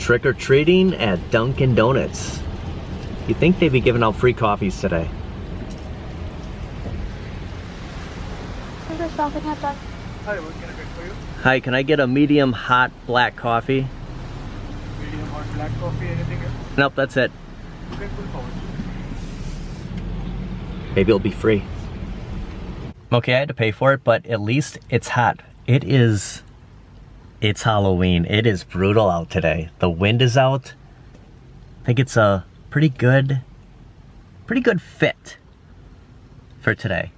Trick-or-treating at Dunkin' Donuts. You'd think they'd be giving out free coffees today. Hi, what can I get for you? Hi, can I get a medium hot black coffee? Medium hot black coffee, anything else? Nope, that's it. Okay, pull forward. Maybe it'll be free. Okay, I had to pay for it, but at least it's hot. It's Halloween. It is brutal out today. The wind is out. I think it's a pretty good fit for today,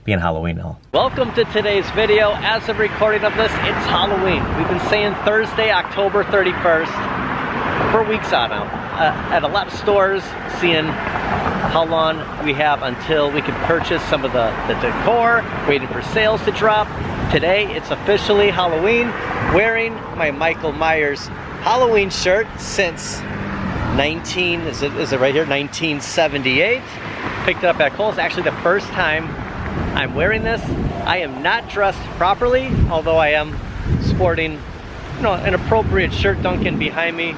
being Halloween now. Welcome to today's video. As of recording of this, it's Halloween. We've been saying Thursday, October 31st for weeks on now. At a lot of stores, seeing how long we have until we can purchase some of the decor, waiting for sales to drop. Today, it's officially Halloween. Wearing my Michael Myers Halloween shirt since 1978. Picked it up at Kohl's. Actually, the first time I'm wearing this. I am not dressed properly, although I am sporting, an appropriate shirt Dunkin' behind me.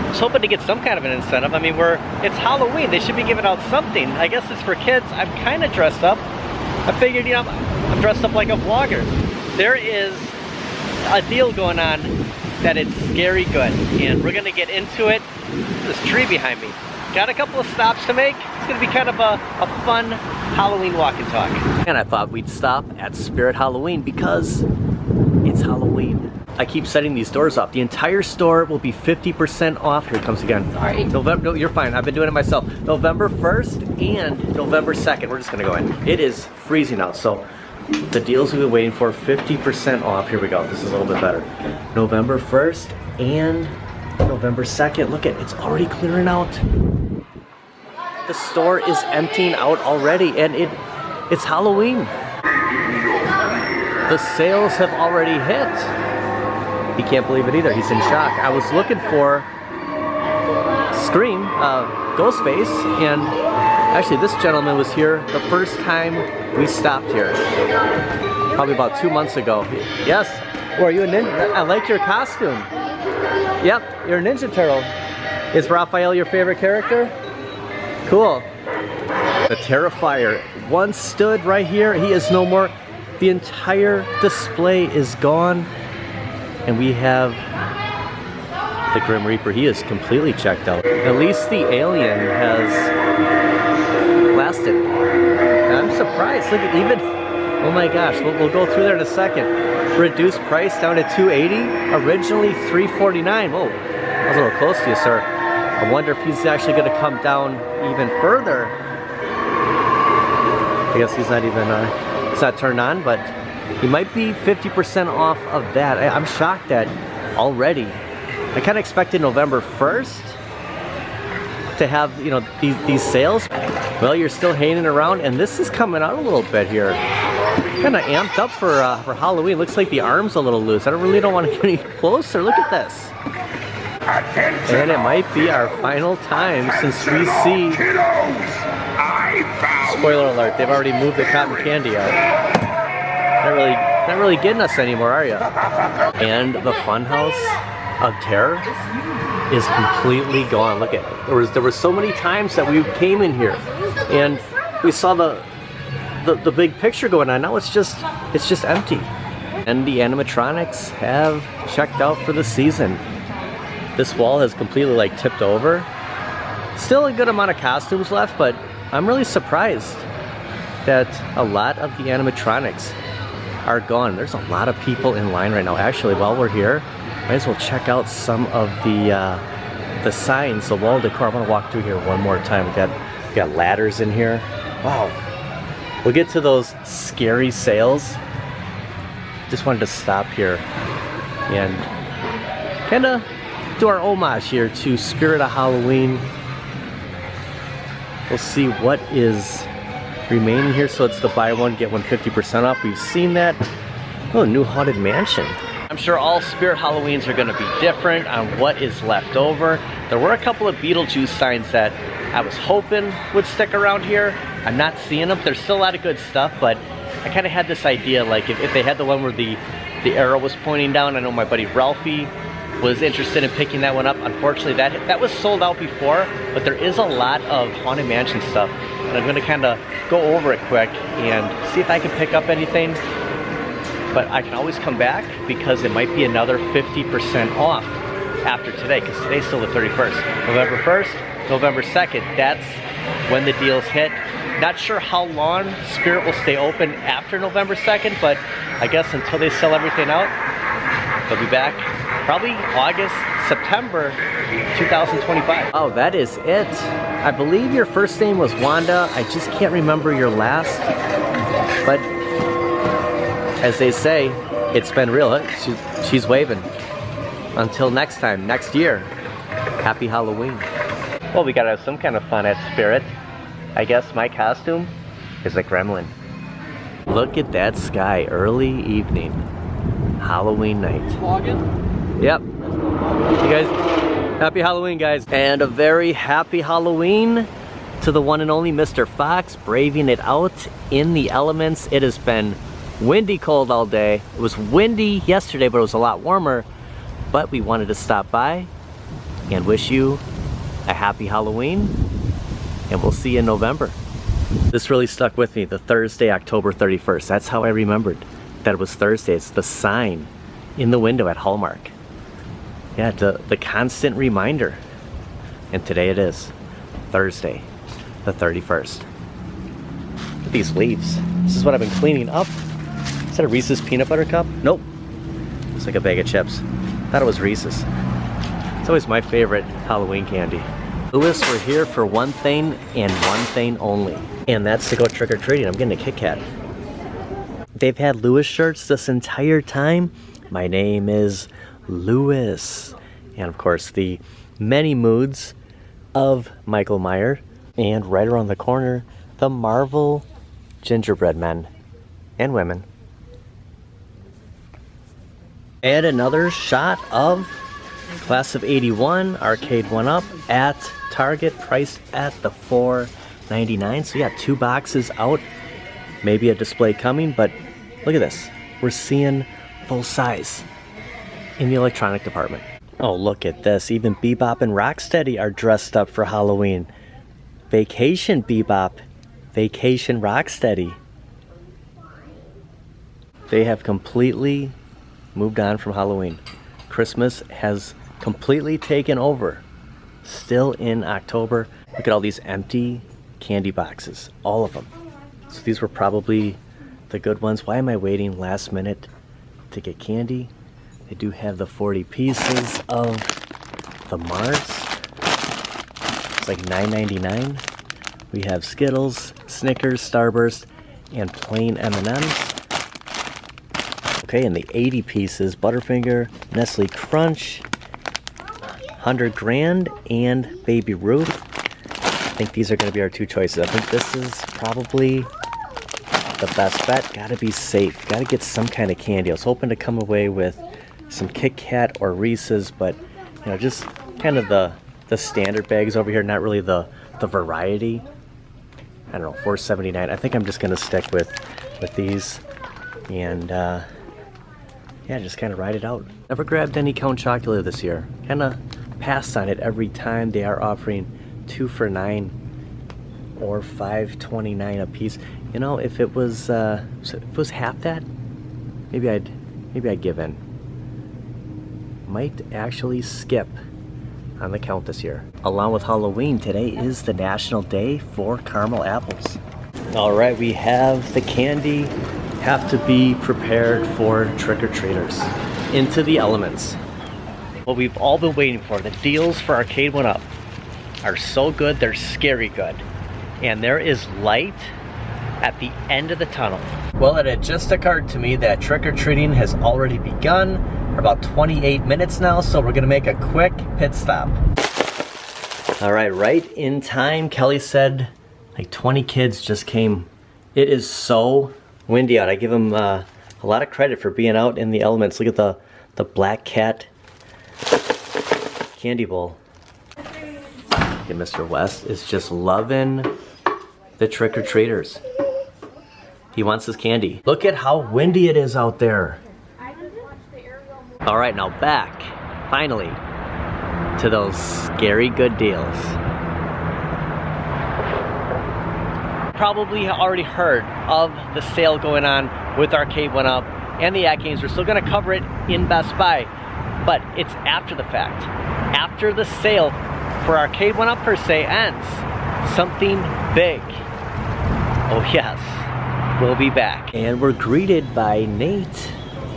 I was hoping to get some kind of an incentive. I mean, it's Halloween. They should be giving out something. I guess it's for kids. I'm kind of dressed up. I figured, I'm dressed up like a vlogger. There is a deal going on that it's scary good, and we're gonna get into it. This tree behind me. Got a couple of stops to make. It's gonna be kind of a fun Halloween walk and talk. And I thought we'd stop at Spirit Halloween because it's Halloween. I keep setting these doors off. The entire store will be 50% off. Here it comes again. Sorry. No, you're fine. I've been doing it myself. November 1st and November 2nd. We're just gonna go in. It is freezing out, so the deals we've been waiting for, 50% off. Here we go. This is a little bit better. November 1st and November 2nd. Look it's already clearing out. The store is emptying out already, and it's Halloween. The sales have already hit. He can't believe it either. He's in shock. I was looking for Scream, Ghostface, and actually this gentleman was here the first time we stopped here. Probably about 2 months ago. Yes. Oh, are you a ninja? I like your costume. Yep, you're a Ninja Turtle. Is Raphael your favorite character? Cool. The Terrifier once stood right here. He is no more. The entire display is gone. And we have the Grim Reaper. He is completely checked out. At least the alien has lasted. And I'm surprised. Look at even, oh my gosh, we'll go through there in a second. Reduced price down to $280. Originally $349. Whoa, that was a little close to you, sir. I wonder if he's actually going to come down even further. I guess he's not even, it's not turned on, but he might be 50% off of that. I'm shocked that already. I kind of expected November 1st to have, these sales. Well, you're still hanging around, and this is coming out a little bit here. Kind of amped up for Halloween. Looks like the arm's a little loose. I really don't want to get any closer. Look at this. And it might be our final time since we see... Spoiler alert, they've already moved the cotton candy out. Not really getting us anymore, are you? And the Funhouse of Terror is completely gone. Look at it. There were so many times that we came in here and we saw the big picture going on. Now it's just empty. And the animatronics have checked out for the season. This wall has completely tipped over. Still a good amount of costumes left, but I'm really surprised that a lot of the animatronics are gone. There's a lot of people in line right now. Actually, while we're here, might as well check out some of the signs, the wall decor. I'm gonna walk through here one more time. We got ladders in here. Wow. We'll get to those scary sales. Just wanted to stop here and kind of do our homage here to Spirit of Halloween. We'll see what is remaining here. So it's the buy one, get one 50% off. We've seen that. Oh, new Haunted Mansion. I'm sure all Spirit Halloweens are going to be different on what is left over. There were a couple of Beetlejuice signs that I was hoping would stick around here. I'm not seeing them. There's still a lot of good stuff, but I kind of had this idea, if they had the one where the arrow was pointing down. I know my buddy Ralphie was interested in picking that one up. Unfortunately, that was sold out before, but there is a lot of Haunted Mansion stuff. And I'm gonna kind of go over it quick and see if I can pick up anything. But I can always come back because it might be another 50% off after today, because today's still the 31st. November 1st, November 2nd, that's when the deals hit. Not sure how long Spirit will stay open after November 2nd, but I guess until they sell everything out, they'll be back probably August, September 2025. Oh, that is it. I believe your first name was Wanda. I just can't remember your last. But as they say, it's been real. She's waving. Until next time, next year, happy Halloween. Well, we gotta have some kind of fun at Spirit. I guess my costume is a gremlin. Look at that sky, early evening, Halloween night. Yep. You guys, happy Halloween, guys. And a very happy Halloween to the one and only Mr. Fox, braving it out in the elements. It has been windy cold all day. It was windy yesterday, but it was a lot warmer. But we wanted to stop by and wish you a happy Halloween, and we'll see you in November. This really stuck with me, the Thursday, October 31st. That's how I remembered that it was Thursday. It's the sign in the window at Hallmark. Yeah, the constant reminder. And today it is, Thursday, the 31st. Look at these leaves. This is what I've been cleaning up. Is that a Reese's peanut butter cup? Nope. It's like a bag of chips. Thought it was Reese's. It's always my favorite Halloween candy. Lewis, we're here for one thing and one thing only. And that's to go trick-or-treating. I'm getting a Kit Kat. They've had Lewis shirts this entire time. My name is Lewis. And of course, the many moods of Michael Myers. And right around the corner, the Marvel gingerbread men and women. And another shot of Class of 81 Arcade1up at Target, priced at the $4.99. So yeah, 2 boxes out. Maybe a display coming, but look at this. We're seeing full size in the electronic department. Oh, look at this. Even Bebop and Rocksteady are dressed up for Halloween. Vacation Bebop, Vacation Rocksteady. They have completely moved on from Halloween. Christmas has completely taken over. Still in October. Look at all these empty candy boxes. All of them. So these were probably the good ones. Why am I waiting last minute to get candy? They do have the 40 pieces of the Mars. It's like $9.99. We have Skittles, Snickers, Starburst, and plain M&Ms. Okay, and the 80 pieces, Butterfinger, Nestle Crunch, 100 Grand, and Baby Ruth. I think these are going to be our 2 choices. I think this is probably the best bet. Gotta be safe. Gotta get some kind of candy. I was hoping to come away with some Kit Kat or Reese's, but you know, just kind of the standard bags over here, not really the variety. I don't know, $4.79. I think I'm just gonna stick with these, and yeah, just kind of ride it out. Never grabbed any Count Chocula this year. Kind of passed on it every time. They are offering 2 for $9 or $5.29 a piece. You know, if it was half that, maybe I'd give in. Might actually skip on the Count this year. Along with Halloween, today is the National Day for Caramel Apples. All right, we have the candy. Have to be prepared for trick-or-treaters. Into the elements. What we've all been waiting for, the deals for Arcade1up are so good, they're scary good. And there is light at the end of the tunnel. Well, it had just occurred to me that trick-or-treating has already begun. We're about 28 minutes now, so we're gonna make a quick pit stop. All right, right in time. Kelly said like 20 kids just came. It is so windy out. I give him a lot of credit for being out in the elements. Look at the Black Cat candy bowl. Okay, Mr. West is just loving the trick-or-treaters. He wants his candy. Look at how windy it is out there. All right, now back finally, to those scary good deals. Probably already heard of the sale going on with Arcade1up and the AtGames. We're still gonna cover it in Best Buy, but it's after the fact. After the sale for Arcade1up per se ends, something big, oh yes, will be back. And we're greeted by Nate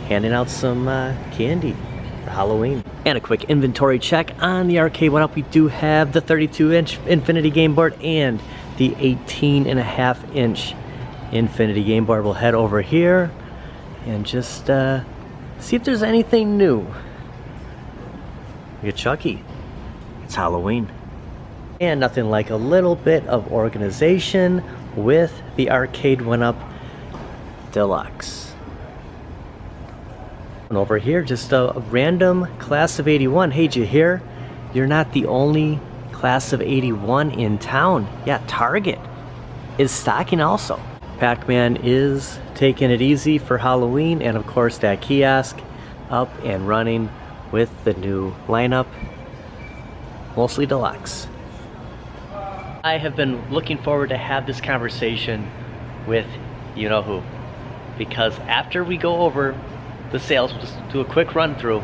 handing out some candy for Halloween. And a quick inventory check on the Arcade1up. We do have the 32-inch Infinity game board and the 18.5-inch Infinity game board. We'll head over here and just see if there's anything new. Look at Chucky. It's Halloween. And nothing like a little bit of organization with the Arcade1up Deluxe. And over here, just a random class of 81. Hey, did you hear? You're not the only class of 81 in town. Yeah, Target is stocking also. Pac-Man is taking it easy for Halloween, and of course that kiosk up and running with the new lineup, mostly deluxe. I have been looking forward to have this conversation with you-know-who, because after we go over the sales, we'll just do a quick run through.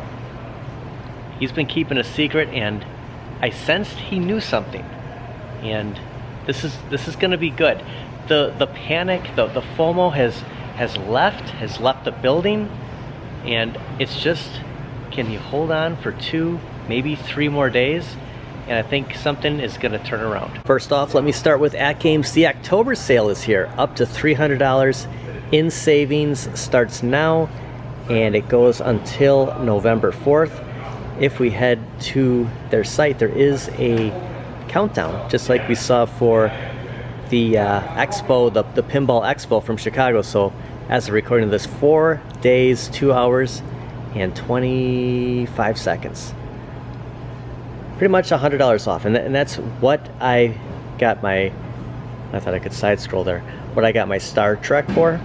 He's been keeping a secret, and I sensed he knew something, and this is going to be good. The panic, the FOMO has left the building, and it's just, can he hold on for 2, maybe 3 more days? And I think something is going to turn around. First off, let me start with AtGames. The October sale is here, up to $300 in savings, starts now, and it goes until November 4th. If we head to their site, there is a countdown, just like we saw for the expo, the Pinball Expo from Chicago. So as of recording of this, 4 days, 2 hours, and 25 seconds. Pretty much $100 off, and that's what I got my, I thought I could side scroll there, what I got my Star Trek for.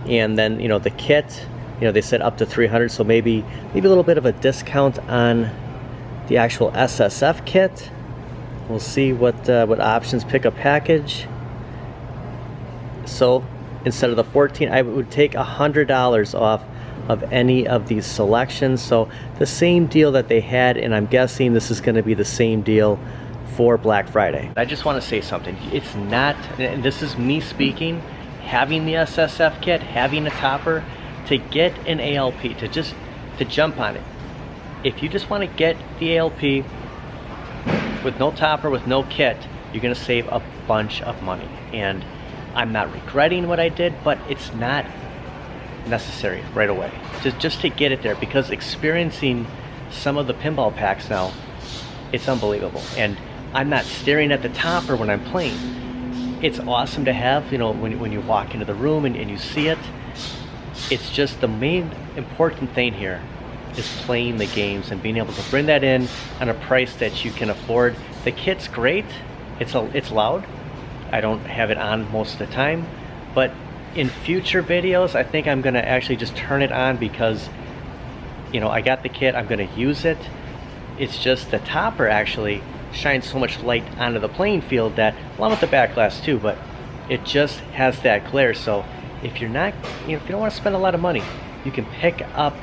And then, you know, the kit, you know, they said up to 300, so maybe a little bit of a discount on the actual SSF kit. We'll see what options pick a package. So instead of the 14, I would take $100 off of any of these selections. So the same deal that they had, and I'm guessing this is going to be the same deal for Black Friday. I just want to say something. It's not, and this is me speaking, having the SSF kit, having a topper, to get an ALP, to jump on it. If you just want to get the ALP with no topper, with no kit, you're going to save a bunch of money. And I'm not regretting what I did, but it's not necessary right away. Just to get it there, because experiencing some of the pinball packs now, it's unbelievable. And I'm not staring at the topper when I'm playing. It's awesome to have, you know, when you walk into the room and you see it. It's just the main important thing here is playing the games and being able to bring that in at a price that you can afford. The kit's great. It's loud. I don't have it on most of the time, but in future videos, I think I'm gonna actually just turn it on, because, you know, I got the kit, I'm gonna use it. It's just the topper actually shines so much light onto the playing field, that, along with the back glass too, but it just has that glare. So if you're not, you know, if you don't want to spend a lot of money, you can pick up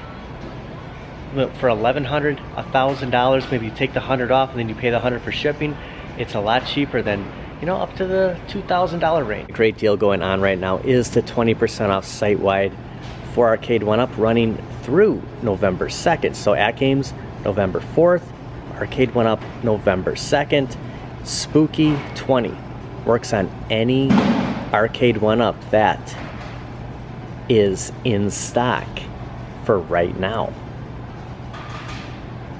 for $1,100, $1,000. Maybe you take the $100 off and then you pay the $100 for shipping. It's a lot cheaper than, you know, up to the $2,000 range. A great deal going on right now is the 20% off site-wide for Arcade1up, running through November 2nd. So AtGames November 4th, Arcade1up November 2nd. Spooky 20 works on any Arcade1up that is in stock for right now.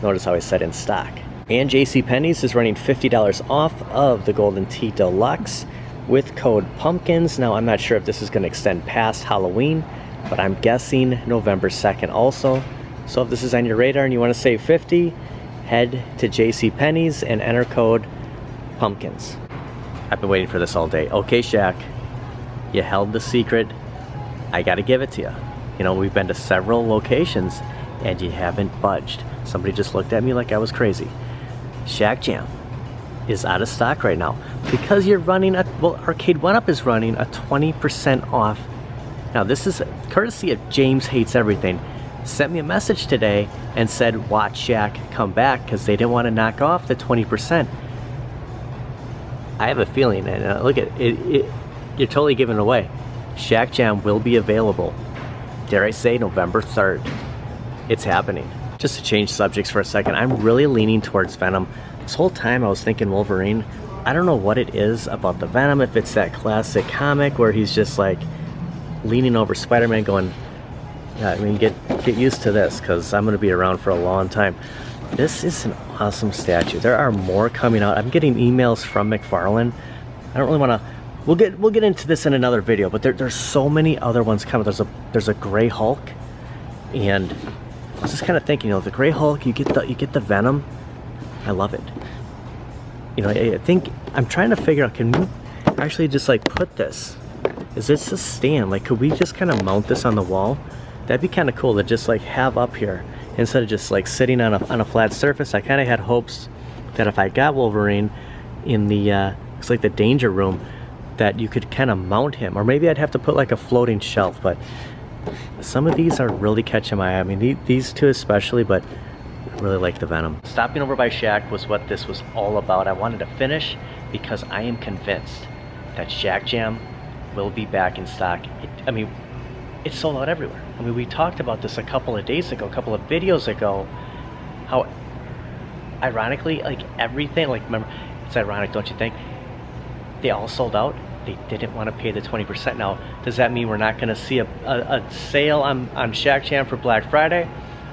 Notice how I said in stock. And JCPenney's is running $50 off of the Golden Tee Deluxe with code PUMPKINS. Now, I'm not sure if this is going to extend past Halloween, but I'm guessing November 2nd also. So if this is on your radar and you want to save $50, head to JCPenney's and enter code PUMPKINS. I've been waiting for this all day. Okay, Shaq, you held the secret. I got to give it to you. You know, we've been to several locations, and you haven't budged. Somebody just looked at me like I was crazy. Shaq Jam is out of stock right now because you're running well, Arcade1up is running a 20% off. Now this is courtesy of James Hates Everything. Sent me a message today and said watch Shaq come back because they didn't want to knock off the 20%. I have a feeling, and look at it, you're totally giving it away. Shaq Jam will be available, dare I say, November 3rd. It's happening. Just to change subjects for a second, I'm really leaning towards Venom. This whole time I was thinking Wolverine. I don't know what it is about the Venom, if it's that classic comic where he's just like leaning over Spider-Man going, yeah, I mean, get used to this because I'm going to be around for a long time. This is an awesome statue. There are more coming out. I'm getting emails from McFarlane. I don't really want to. We'll get into this in another video, but there's so many other ones coming. There's a Gray Hulk, and I was just kind of thinking, you know, the Gray Hulk. You get the Venom. I love it. You know, I think I'm trying to figure out. Can we actually just like put this? Is this a stand? Like, could we just kind of mount this on the wall? That'd be kind of cool to just like have up here instead of just like sitting on a flat surface. I kind of had hopes that if I got Wolverine in the it's like the danger room, that you could kind of mount him, or maybe I'd have to put like a floating shelf. But some of these are really catching my eye. I mean, these two especially, but I really like the Venom. Stopping over by Shaq was what this was all about. I wanted to finish because I am convinced that Shaq Jam will be back in stock. I mean, it's sold out everywhere. I mean, we talked about this a couple of days ago, a couple of videos ago, how ironically, like everything, like remember, it's ironic, don't you think? They all sold out. They didn't want to pay the 20%. Now, does that mean we're not going to see a sale on Shaq Jam for Black Friday?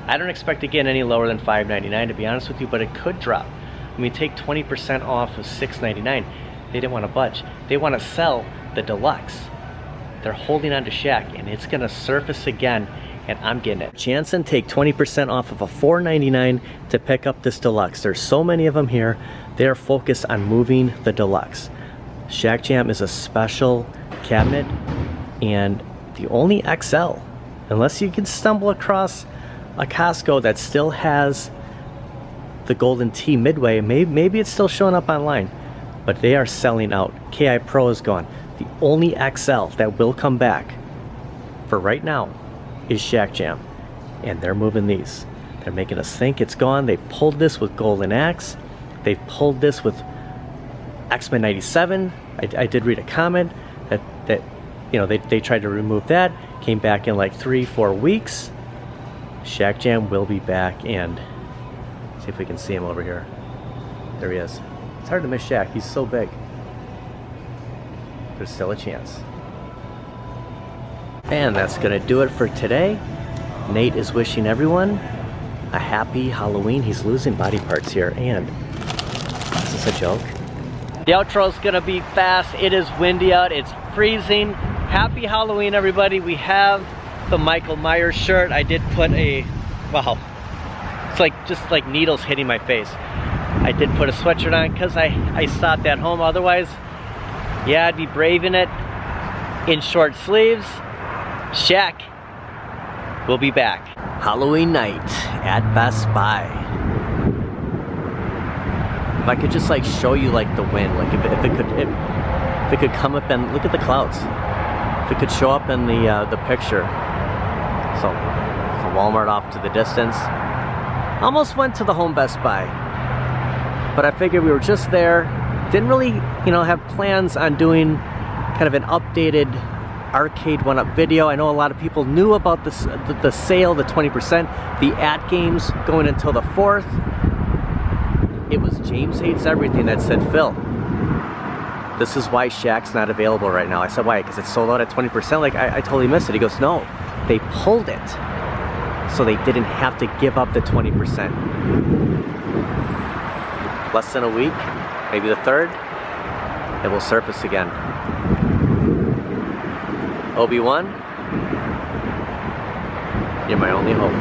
I don't expect to get any lower than $5.99, to be honest with you, but it could drop. I mean, take 20% off of $6.99. They didn't want to budge. They want to sell the deluxe. They're holding on to Shaq, and it's gonna surface again, and I'm getting it. Jansen, take 20% off of a $4.99 to pick up this deluxe. There's so many of them here. They're focused on moving the deluxe. Shaq Jam is a special cabinet, and the only XL, unless you can stumble across a Costco that still has the Golden Tee Midway, maybe it's still showing up online, but they are selling out. KI Pro is gone. The only XL that will come back for right now is Shaq Jam, and they're moving these. They're making us think it's gone. They pulled this with Golden Axe. They pulled this with X-Men 97. I did read a comment that you know, they tried to remove that, came back in like 3-4 weeks. Shaq Jam will be back, and see if we can see him over here. There he is. It's hard to miss Shaq. He's so big. There's still a chance. And that's gonna do it for today. Nate is wishing everyone a happy Halloween. He's losing body parts here, and is this a joke? The outro is gonna be fast. It is windy out, it's freezing. Happy Halloween, everybody. We have the Michael Myers shirt. I did put a, wow, it's like just like needles hitting my face. I did put a sweatshirt on because I stopped at home. Otherwise, yeah, I'd be braving it in short sleeves. Shaq will be back. Halloween night at Best Buy. If I could just like show you like the wind, like if it could come up and look at the clouds. If it could show up in the picture. So Walmart off to the distance. Almost went to the home Best Buy, but I figured we were just there. Didn't really, you know, have plans on doing kind of an updated Arcade1up video. I know a lot of people knew about this, the sale, the 20%, the AtGames going until the 4th. It was James Hates Everything that said, Phil, this is why Shaq's not available right now. I said, why? Because it's sold out at 20%? Like, I totally missed it. He goes, no, they pulled it, so they didn't have to give up the 20%. Less than a week, maybe the 3rd, it will surface again. Obi-Wan, you're my only hope.